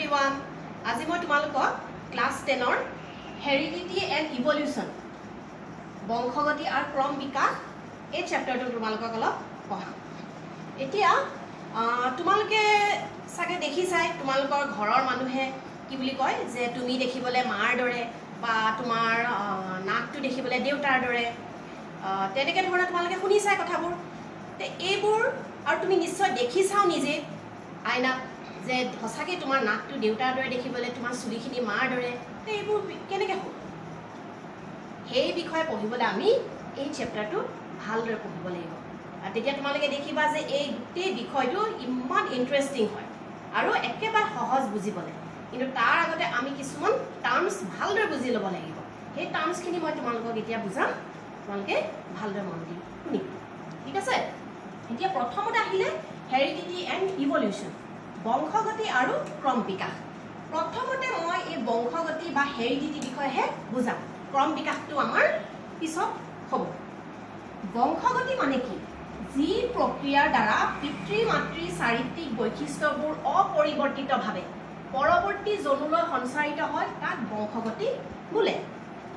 everyone. আজি মই তোমালোকক ক্লাস 10 ৰ হেৰিডিটি এণ্ড ইভলিউশন বংশগতি আৰু ক্ৰম বিকাশ এই চেপ্টাৰটো তোমালোকক অলপ পঢ়াম। এতিয়া তোমালোকে সাগে দেখিছাই তোমালোকৰ ঘৰৰ মানুহে কি বুলি কয় যে তুমি দেখিবলে মাৰ দৰে বা তোমাৰ নাকটো দেখিবলে দেউতাৰ দৰে তেনেকে ধৰণে তোমালোকে শুনিছাই কথাবোৰ। তে এইবোৰ আৰু তুমি নিশ্চয় দেখিছাও নিজে আইনাত যে সঁচাকৈ তোমাৰ নাকটো দেউতাৰ দৰে দেখিবলৈ তোমাৰ চুলিখিনি মাৰ দৰে এইবোৰ কেনেকৈ হ'ল সেই বিষয়ে পঢ়িবলৈ আমি এই চেপ্টাৰটো ভালদৰে পঢ়িব লাগিব আৰু তেতিয়া তোমালোকে দেখিবা যে এই গোটেই বিষয়টো ইমান ইণ্টাৰেষ্টিং হয় আৰু একেবাৰে সহজ বুজিবলৈ। কিন্তু তাৰ আগতে আমি কিছুমান টাৰ্মছ ভালদৰে বুজি ল'ব লাগিব। সেই টাৰ্মছখিনি মই তোমালোকক এতিয়া বুজাম, তোমালোকে ভালদৰে মন দি শুনিব, ঠিক আছে? এতিয়া প্ৰথমতে আহিলে হেৰিডিটি এণ্ড ইভলিউশ্যন, বংশগতি আৰু ক্ৰম বিকাশ। প্ৰথমতে মই এই বংশগতি বা হেৰিডিটি বিষয়েহে বুজাম, ক্ৰম বিকাশটো আমাৰ পিছত হ'ব। বংশগতি মানে কি? যি প্ৰক্ৰিয়াৰ দ্বাৰা পিতৃ মাতৃৰ চাৰিত্ৰিক বৈশিষ্ট্যবোৰ অপৰিৱৰ্তিতভাৱে পৰৱৰ্তী জনুলৈ সঞ্চাৰিত হয় তাক বংশগতি বোলে।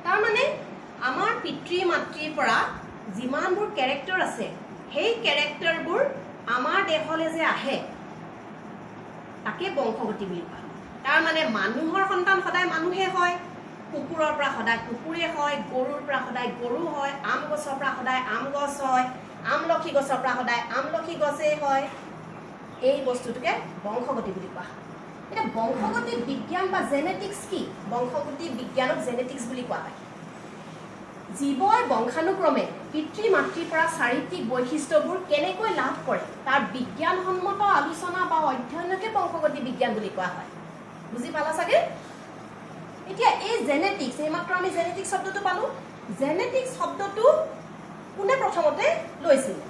তাৰমানে আমাৰ পিতৃ মাতৃৰ পৰা যিমানবোৰ কেৰেক্টাৰ আছে সেই কেৰেক্টাৰবোৰ আমাৰ দেহলৈ যে আহে তাকে বংশগতি বুলি কোৱা। তাৰমানে মানুহৰ সন্তান সদায় মানুহে হয়, কুকুৰৰ পৰা সদায় কুকুৰে হয়, গৰুৰ পৰা সদায় গৰু হয়, আম গছৰ পৰা সদায় আম গছ হয়, আমলখি গছৰ পৰা সদায় আমলখি গছেই হয়। এই বস্তুটোকে বংশগতি বুলি কোৱা হয়। এতিয়া বংশগতি বিজ্ঞান বা জেনেটিক্স কি? বংশগতি বিজ্ঞানক জেনেটিক্স বুলি কোৱা হয়। জীৱই বংশানুক্ৰমে পিতৃ মাতৃৰ পৰা চাৰিত্ৰিক বৈশিষ্ট্যবোৰ কেনেকৈ লাভ কৰে তাৰ বিজ্ঞানসন্মত আলোচনা বা অধ্যয়নকে বংশগতি বিজ্ঞান বুলি কোৱা হয়। বুজি পালা চাগে? এতিয়া এই জেনেটিক্স, এইমাত্ৰ আমি জেনেটিক্স শব্দটো পালোঁ। জেনেটিক্স শব্দটো কোনে প্ৰথমতে লৈছিলে?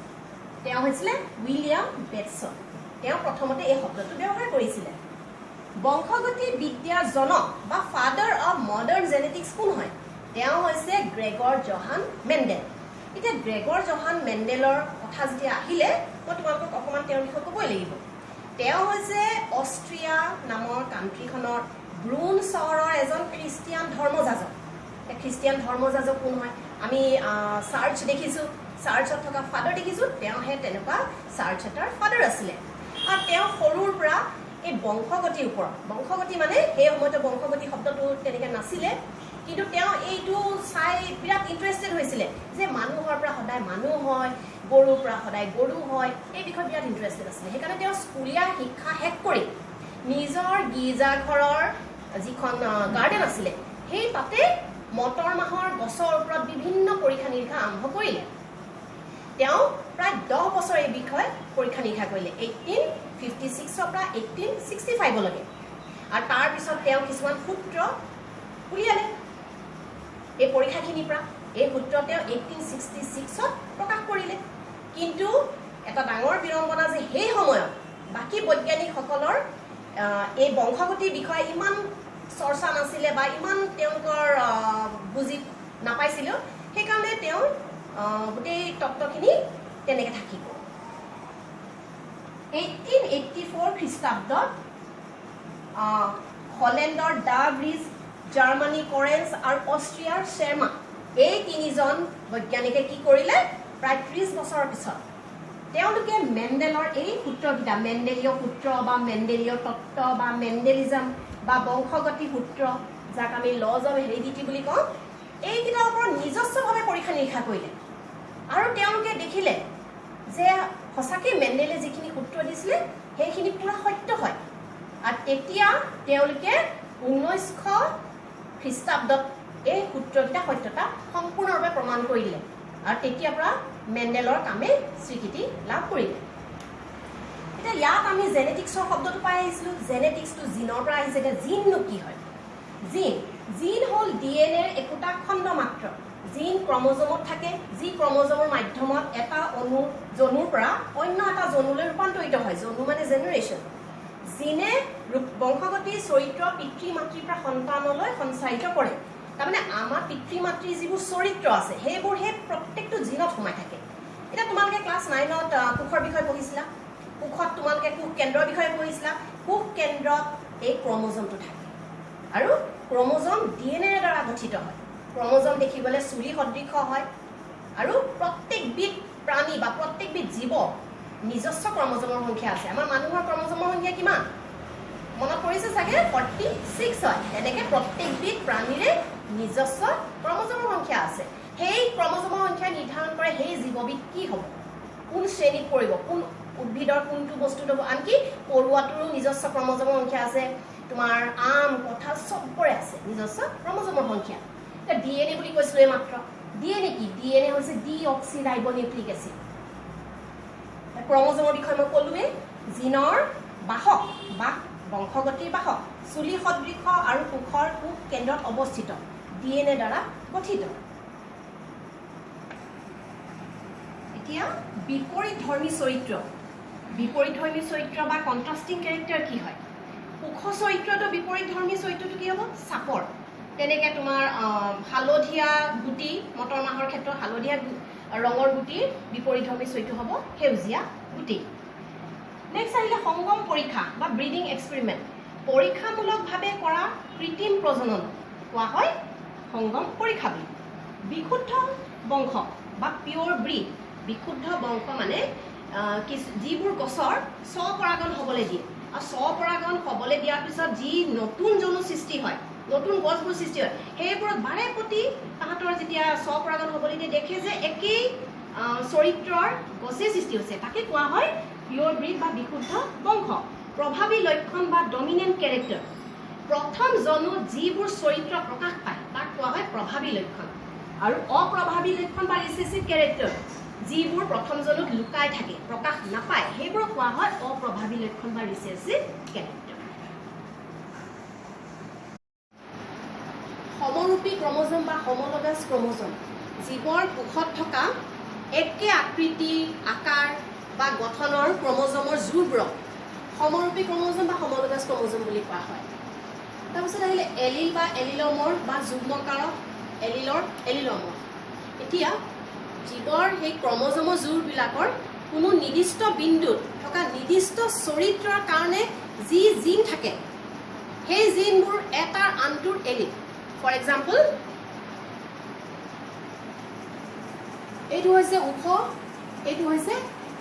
তেওঁ হৈছিলে উইলিয়াম বেটছন। তেওঁ প্ৰথমতে এই শব্দটো ব্যৱহাৰ কৰিছিলে। বংশগতি বিদ্যাৰ জনক বা ফাদাৰ অফ মডাৰ্ণ জেনেটিক্স কোন হয়? তেওঁ হৈছে গ্ৰেগৰ জহান মেণ্ডেল। এতিয়া গ্ৰেগৰ জহান মেণ্ডেলৰ কথা যেতিয়া আহিলে মই তোমালোকক অকণমান তেওঁৰ বিষয়ে ক'বই লাগিব। তেওঁ হৈছে অষ্ট্ৰিয়া নামৰ কাণ্ট্ৰিখনৰ ব্ৰুন চহৰৰ এজন খ্ৰীষ্টিয়ান ধৰ্মযাজক। খ্ৰীষ্টিয়ান ধৰ্মযাজক কোন হয়? আমি চাৰ্চ দেখিছোঁ, চাৰ্চত থকা ফাদাৰ দেখিছোঁ, তেওঁহে তেনেকুৱা চাৰ্চ এটাৰ ফাদাৰ আছিলে। আৰু তেওঁ সৰুৰ পৰা এই বংশগতিৰ ওপৰত, বংশগতি মানে সেই সময়তে বংশগতি শব্দটো তেনেকৈ নাছিলে, কিন্তু তেওঁ এইটো চাই বিৰাট ইণ্টাৰেষ্টেড হৈছিলে যে মানুহৰ পৰা সদায় মানুহ হয়, গৰুৰ পৰা সদায় গৰু হয়, এই বিষয়ে বিৰাট ইণ্টাৰেষ্টেড আছিলে। সেইকাৰণে তেওঁ স্কুলীয়া শিক্ষা শেষ কৰি নিজৰ গীৰ্জাঘৰৰ যিখন গাৰ্ডেন আছিলে সেই তাতে মটৰ মাহৰ গছৰ ওপৰত বিভিন্ন পৰীক্ষা নিৰীক্ষা আৰম্ভ কৰিলে। তেওঁ প্ৰায় 10 বছৰ এই বিষয়ে পৰীক্ষা নিৰীক্ষা কৰিলে, 1856ৰ পৰা 1865লৈকে। আৰু তাৰপিছত তেওঁ কিছুমান সূত্ৰ উলিয়ালে এই পৰীক্ষাখিনিৰ পৰা। এই সূত্ৰ তেওঁ 1866ত প্ৰকাশ কৰিলে। কিন্তু এটা ডাঙৰ বিড়ম্বনা যে সেই সময়ত বাকী বৈজ্ঞানিকসকলৰ এই বংশগতিৰ বিষয়ে ইমান চৰ্চা নাছিলে বা ইমান তেওঁলোকৰ বুজি নাপাইছিলোঁ। সেইকাৰণে তেওঁ গোটেই তত্ত্বখিনি তেনেকৈ থাকি গ'ল। 1884 খ্ৰীষ্টাব্দত হলেণ্ডৰ ডা ব্ৰিজ, জাৰ্মানী কৰেন্স আৰু অষ্ট্ৰিয়াৰ শ্বেৰমা, এই তিনিজন বৈজ্ঞানিকে কি কৰিলে? প্ৰায় 30 বছৰৰ পিছত তেওঁলোকে মেণ্ডেলৰ এই সূত্ৰকেইটা, মেণ্ডেলীয় সূত্ৰ বা মেণ্ডেলীয় তত্ত্ব বা মেণ্ডেলিজম বা বংশগতি সূত্ৰ, যাক আমি লজ অফ হেৰিডিটি বুলি কওঁ, এইকেইটাৰ ওপৰত নিজস্বভাৱে পৰীক্ষা নিৰীক্ষা কৰিলে। আৰু তেওঁলোকে দেখিলে যে সঁচাকৈ মেণ্ডেলে যিখিনি সূত্ৰ দিছিলে সেইখিনি পূৰা সত্য হয়। আৰু তেতিয়া তেওঁলোকে 1900 খ্ৰীষ্টাব্দত এই সূত্ৰকেইটা সত্যতা সম্পূৰ্ণৰূপে প্ৰমাণ কৰি দিলে। আৰু তেতিয়াৰ পৰা মেণ্ডেলৰ কামে স্বীকৃতি লাভ কৰিলে। এতিয়া ইয়াত আমি জেনেটিক্সৰ শব্দটো পাই আহিছিলোঁ। জেনেটিক্সটো জিনৰ পৰা আহিছে। এতিয়া জিননো কি হয়? জিন হ'ল DNA-ৰ একোটা খণ্ড মাত্ৰ। জিন ক্ৰম'জমত থাকে, যি ক্ৰম'জমৰ মাধ্যমত এটা জনুৰ পৰা অন্য এটা জনুলৈ ৰূপান্তৰিত হয়। জনু মানে জেনেৰেশ্যন। জিনে বংশগতিৰ চৰিত্ৰ পিতৃ মাতৃৰ পৰা সন্তানলৈ সঞ্চাৰিত কৰে। তাৰমানে আমাৰ পিতৃ মাতৃৰ যিবোৰ চৰিত্ৰ আছে সেইবোৰ সেই প্ৰত্যেকটো জিনত সোমাই থাকে। এতিয়া তোমালোকে ক্লাছ 9ত কোষৰ বিষয়ে পঢ়িছিলা। কোষত তোমালোকে কোষ কেন্দ্ৰৰ বিষয়ে পঢ়িছিলা। কোষ কেন্দ্ৰত এই ক্ৰমোজমটো থাকে আৰু ক্ৰমোজম ডিএনএৰ দ্বাৰা গঠিত হয় ক্ৰমোজম দেখিবলৈ চুলি সদৃশ হয় আৰু প্ৰত্যেকবিধ প্ৰাণী বা প্ৰত্যেকবিধ জীৱ নিজস্ব ক্ৰমোজমৰ সংখ্যা আছে আমাৰ মানুহৰ ক্ৰমোজমৰ সংখ্যা কিমান মনত পৰিছে চাগে 46 হয় এনেকৈ প্ৰত্যেকবিধ প্ৰাণীৰে নিজস্ব ক্ৰমোজমৰ সংখ্যা আছে সেই ক্ৰমোজমৰ সংখ্যা নিৰ্ধাৰণ কৰে সেই জীৱবিধ কি হ'ব কোন শ্ৰেণীত পৰিব কোন উদ্ভিদৰ কোনটো বস্তুত হ'ব আনকি পৰুৱাটোৰো নিজস্ব ক্ৰমোজমৰ সংখ্যা আছে তোমাৰ আম কঁঠাল চবৰে আছে নিজস্ব ক্ৰমোজমৰ সংখ্যা এতিয়া ডিএনএ বুলি কৈছিলোঁ এইমাত্ৰ ডিএনএ কি ডিএনএ হৈছে ডিঅক্সিৰাইবোনিউক্লিক এচিড ক্ৰমোজমৰ বিষয়ে মই ক'লোৱেই জিনৰ বাহক বা বংশগতিৰ বাহক চুলি সদৃশ আৰু কোষৰ কোষ কেন্দ্ৰত অৱস্থিত ডিএনএ দ্বাৰা গঠিত এতিয়া বিপৰীতধৰ্মী চৰিত্ৰ বা কণ্ট্ৰাষ্টিং কেৰেক্টাৰ কি হয় কোষ চৰিত্ৰটো বিপৰীতধৰ্মী চৰিত্ৰটো কি হ'ব চাপৰ তেনেকৈ তোমাৰ হালধীয়া গুটি মটৰ মাহৰ ক্ষেত্ৰত হালধীয়া ৰঙৰ গুটিৰ বিপৰীতধৰ্মী চৰিত্ৰ হ'ব সেউজীয়া গুটি নেক্সট আহিলে সংগম পৰীক্ষা বা ব্ৰিডিং এক্সপেৰিমেণ্ট পৰীক্ষামূলকভাৱে কৰা কৃত্ৰিম প্ৰজনন কোৱা হয় সংগম পৰীক্ষা বুলি বিশুদ্ধ বংশ বা পিয়ৰ ব্ৰিড বিশুদ্ধ বংশ মানে যিবোৰ গছৰ স্বপৰাগন হ'বলৈ দিয়ে আৰু স্বপৰাগন হ'বলৈ দিয়াৰ পিছত যি নতুন জনু সৃষ্টি হয় নতুন গছবোৰ সৃষ্টি হয় সেইবোৰত বাৰে প্ৰতি তাহাঁতৰ যেতিয়া স্বপৰাগন হ'বলৈ দিয়ে দেখে যে একেই চৰিত্ৰৰ গছেই সৃষ্টি হৈছে তাকে কোৱা হয় পিয়ৰ ব্ৰিড বা বিশুদ্ধ বংশ প্ৰভাৱী লক্ষণ বা ডমিনেণ্ট কেৰেক্টাৰ প্ৰথম জনুত যিবোৰ চৰিত্ৰ প্ৰকাশ পায় তাক কোৱা হয় প্ৰভাৱী লক্ষণ আৰু অপ্ৰভাৱী লক্ষণ বা ৰিচেছিভ কেৰেক্টাৰ যিবোৰ প্ৰথম জনুত লুকাই থাকে প্ৰকাশ নাপায় সেইবোৰক কোৱা হয় অপ্ৰভাৱী লক্ষণ বা ৰিচেছিভ কেৰেক্টাৰ সমৰূপী ক্ৰমোজম বা homologous ক্ৰমোজম জীৱৰ কোষত থকা একে আকৃতি আকাৰ বা গঠনৰ ক্ৰমোজমৰ জোৰবোৰক সমৰূপী ক্ৰমোজম বা homologous ক্ৰমোজম বুলি কোৱা হয় তাৰপিছত আহিলে এলিল বা এলিলমৰ বা যুগ্মকাৰক এলিলমৰ এতিয়া জীৱৰ সেই ক্ৰমোজমৰ জোৰবিলাকৰ কোনো নিৰ্দিষ্ট বিন্দুত থকা নিৰ্দিষ্ট চৰিত্ৰৰ কাৰণে যি জিন থাকে সেই জিনবোৰ এটাৰ আনটোৰ এলিল ফৰ এক্সাম্পল এইটো হৈছে ওখ এইটো হৈছে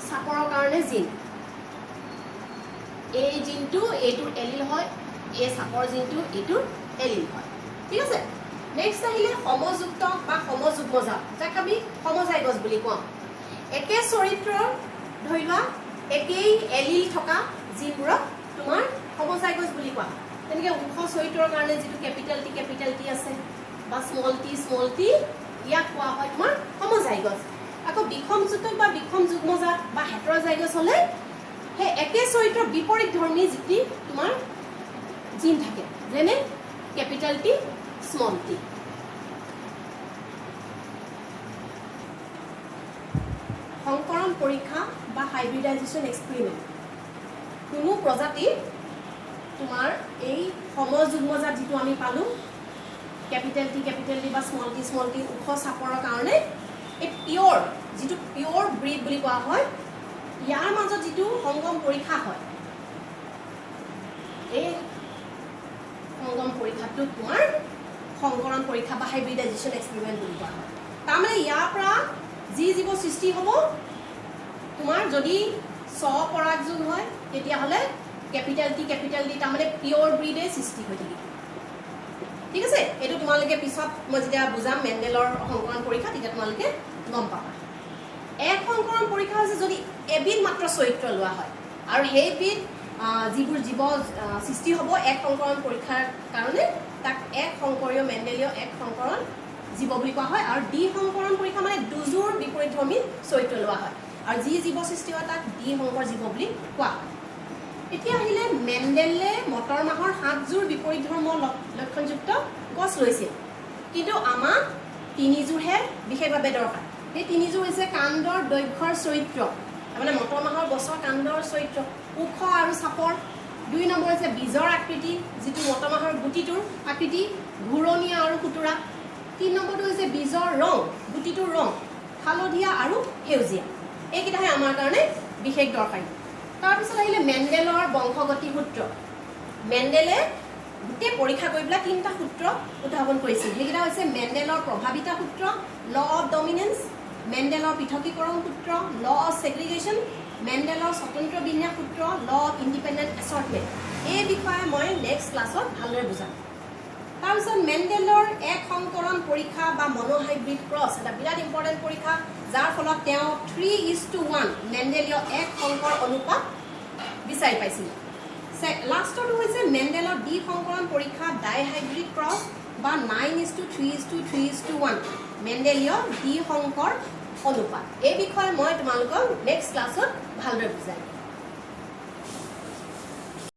চাপৰৰ কাৰণে জিন এই জিনটো এইটোৰ এলিল হয় এই চাপৰ জিনটো এইটোৰ এলিল হয় ঠিক আছে নেক্সট আহিলে সমযুক্ত বা সমযুগ্মজাত যাক আমি সমজাইগছ বুলি কওঁ একে চৰিত্ৰৰ ধৰি লোৱা একেই এলিল থকা জিনবোৰক তোমাৰ সমজাইগছ বুলি কোৱা হয় তেনেকৈ ওখ চৰিত্ৰৰ কাৰণে যিটো কেপিটেল টি আছে বা স্মল টি ইয়াক কোৱা হয় তোমাৰ সমজাইগছ আকৌ বিষমযুক্ত বা বিষম যুগ্মজাত বা হেটেৰজাইগছ হ'লে সেই একে চৰিত্ৰৰ বিপৰীতধৰ্মী যিটি তোমাৰ জিন থাকে যেনে কেপিটেল টি স্মল টি সংকৰণ পৰীক্ষা বা হাইব্ৰিডাইজেশ্যন এক্সপেৰিমেণ্ট কোনো প্ৰজাতি তোমাৰ এই সমযুগ্মজাত যিটো আমি পালোঁ কেপিটেল টি বা স্মল টি ওখ চাপৰৰ কাৰণে এই যিটো পিয়ৰ ব্ৰিড বুলি কোৱা হয় ইয়াৰ মাজত যিটো সংগম পৰীক্ষা হয় এই সংগম পৰীক্ষাটোক তোমাৰ সংকৰণ পৰীক্ষা বা হাইব্ৰিডাইজেশ্যন এক্সপেৰিমেণ্ট বুলি কোৱা হয় তাৰমানে ইয়াৰ পৰা যি জীৱ সৃষ্টি হ'ব তোমাৰ যদি স্বপৰাগযোগ হয় তেতিয়াহ'লে কেপিটেল টি তাৰমানে পিয়ৰ ব্ৰিডে সৃষ্টি হৈ থাকিব ঠিক আছে এইটো তোমালোকে পিছত মই যেতিয়া বুজাম মেণ্ডেলৰ সংকৰণ পৰীক্ষা তেতিয়া তোমালোকে গম পাবা এক সংকৰণ পৰীক্ষা হৈছে যদি এবিধ মাত্ৰ চৰিত্ৰ লোৱা হয় আৰু সেইবিধ যিবোৰ জীৱ সৃষ্টি হ'ব এক সংকৰণ পৰীক্ষাৰ কাৰণে তাক এক সংকৰীয় মেণ্ডেলীয় এক সংকৰণ জীৱ বুলি কোৱা হয় আৰু দ্বি সংকৰণ পৰীক্ষা মানে দুযোৰ বিপৰীতধৰ্মী চৰিত্ৰ লোৱা হয় আৰু যি জীৱ সৃষ্টি হয় তাক দ্বি সংকৰ জীৱ বুলি কোৱা হয় এতিয়া আহিলে মেণ্ডেলে মটৰ মাহৰ 7যোৰ বিপৰীতধৰ্ম লক্ষণযুক্ত গছ লৈছিল কিন্তু আমাক 3যোৰহে বিশেষভাৱে দৰকাৰ এই 3যোৰ হৈছে কাণ্ডৰ দৈৰ্ঘ্যৰ চৰিত্ৰ মানে মটৰ মাহৰ গছৰ কাণ্ডৰ চৰিত্ৰ ওখ আৰু চাপৰ 2 নম্বৰ হৈছে বীজৰ আকৃতি যিটো মটৰ মাহৰ গুটিটোৰ আকৃতি ঘূৰণীয়া আৰু খুতুৰা 3 নম্বৰটো হৈছে বীজৰ ৰং গুটিটোৰ ৰং হালধীয়া আৰু সেউজীয়া এইকেইটাহে আমাৰ কাৰণে বিশেষ দৰকাৰী তাৰপিছত আহিলে মেণ্ডেলৰ বংশগতি সূত্ৰ মেণ্ডেলে গোটেই পৰীক্ষা কৰি পেলাই 3টা সূত্ৰ উদ্ভাৱন কৰিছিল সেইকেইটা হৈছে মেণ্ডেলৰ প্ৰভাৱিতা সূত্ৰ ল অফ ডমিনেন্স মেণ্ডেলৰ পৃথকীকৰণ সূত্ৰ ল অফ ছেগ্ৰিগেশ্যন মেণ্ডেলৰ স্বতন্ত্ৰ বিন্যাস সূত্ৰ ল অফ ইণ্ডিপেণ্ডেণ্ট এছৰ্টমেণ্ট এই বিষয়ে মই নেক্সট ক্লাছত ভালদৰে বুজাম তাৰপিছত মেণ্ডেলৰ এক সংকৰণ পৰীক্ষা বা মনোহাইব্ৰিড ক্ৰছ এটা বিৰাট ইম্পৰ্টেণ্ট পৰীক্ষা যাৰ ফলত তেওঁ 3:1 মেণ্ডেলীয় এক সংকৰ অনুপাত বিচাৰি পাইছিল লাষ্টটো হৈছে মেণ্ডেলৰ দ্বি সংকৰণ পৰীক্ষা ডাইহাইব্ৰিড ক্ৰছ বা 9:3:3:1 মেণ্ডেলীয় দ্বি সংকৰ অনুপাত এই বিষয়ে মই তোমালোকক নেক্সট ক্লাছত ভালদৰে বুজাম